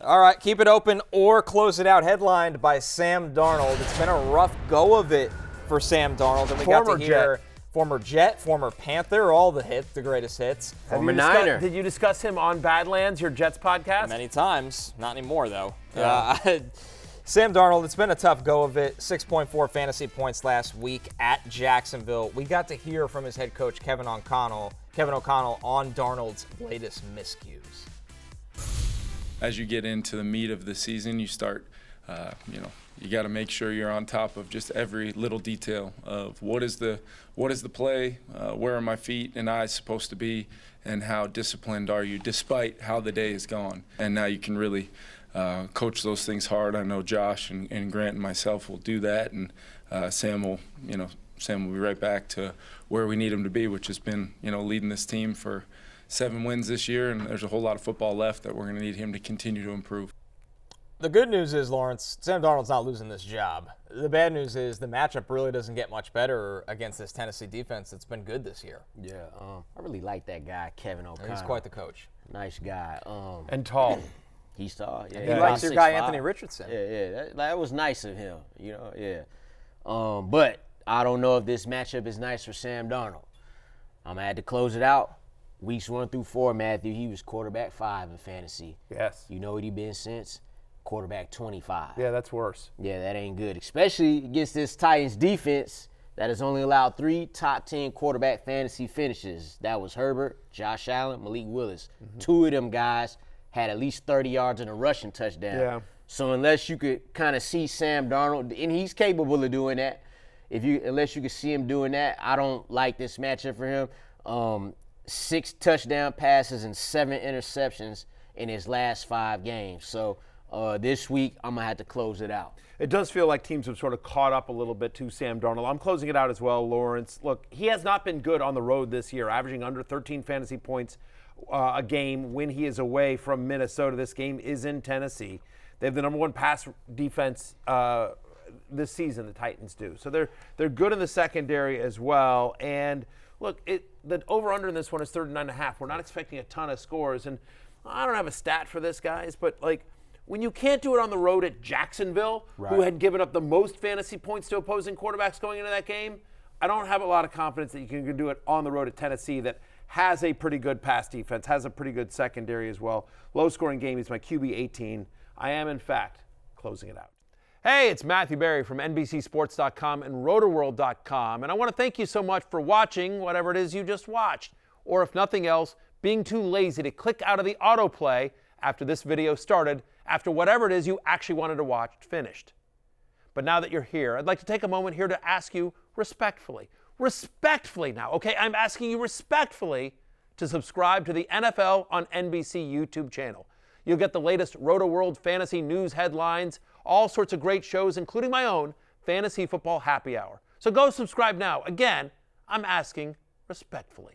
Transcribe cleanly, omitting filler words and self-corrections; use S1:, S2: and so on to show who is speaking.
S1: All right, keep it open or close it out. Headlined by Sam Darnold. It's been a rough go of it for Sam Darnold, and we got to hear former Jet, former Panther, all the hits, the greatest hits.
S2: Former Niner. Did you discuss him on Badlands, your Jets podcast?
S1: Many times. Not anymore, though. Sam Darnold, it's been a tough go of it. 6.4 fantasy points last week at Jacksonville. We got to hear from his head coach, Kevin O'Connell, on Darnold's latest miscues.
S3: As you get into the meat of the season, you start, you got to make sure you're on top of just every little detail of what is the play, where are my feet and eyes supposed to be, and how disciplined are you despite how the day is gone. And now you can really coach those things hard. I know Josh and Grant and myself will do that, and Sam will be right back to where we need him to be, which has been, leading this team for 7 wins this year, and there's a whole lot of football left that we're going to need him to continue to improve.
S1: The good news is, Lawrence, Sam Darnold's not losing this job. The bad news is the matchup really doesn't get much better against this Tennessee defense that's been good this year.
S4: Yeah, I really like that guy, Kevin O'Connell.
S1: He's quite the coach.
S4: Nice guy.
S2: And tall.
S4: He's tall. Yeah,
S1: he likes your guy, Anthony Richardson.
S4: Yeah. That was nice of him, But I don't know if this matchup is nice for Sam Darnold. I'm going to have to close it out. Weeks 1 through 4, Matthew, he was quarterback 5 in fantasy.
S2: Yes.
S4: You know what he been since? Quarterback 25.
S2: Yeah, that's worse.
S4: Yeah, that ain't good, especially against this Titans defense that has only allowed 3 top 10 quarterback fantasy finishes. That was Herbert, Josh Allen, Malik Willis. 2 of them guys had at least 30 yards and a rushing touchdown.
S2: Yeah.
S4: So unless you could kind of see Sam Darnold, and he's capable of doing that, unless you could see him doing that, I don't like this matchup for him. 6 touchdown passes and 7 interceptions in his last 5 games. So this week, I'm going to have to close it out.
S2: It does feel like teams have sort of caught up a little bit to Sam Darnold. I'm closing it out as well, Lawrence. Look, he has not been good on the road this year, averaging under 13 fantasy points a game when he is away from Minnesota. This game is in Tennessee. They have the number 1 pass defense this season, the Titans do. So they're good in the secondary as well. And look, the over-under in this one is 39.5. We're not expecting a ton of scores. And I don't have a stat for this, guys, but when you can't do it on the road at Jacksonville, who had given up the most fantasy points to opposing quarterbacks going into that game, I don't have a lot of confidence that you can do it on the road at Tennessee that has a pretty good pass defense, has a pretty good secondary as well. Low-scoring game is my QB 18. I am, in fact, closing it out. Hey, it's Matthew Berry from NBCSports.com and Rotoworld.com, and I want to thank you so much for watching whatever it is you just watched, or if nothing else, being too lazy to click out of the autoplay after this video started, after whatever it is you actually wanted to watch finished. But now that you're here, I'd like to take a moment here to ask you respectfully now, okay? I'm asking you respectfully to subscribe to the NFL on NBC YouTube channel. You'll get the latest Roto World fantasy news headlines, all sorts of great shows, including my own Fantasy Football Happy Hour. So go subscribe now. Again, I'm asking respectfully.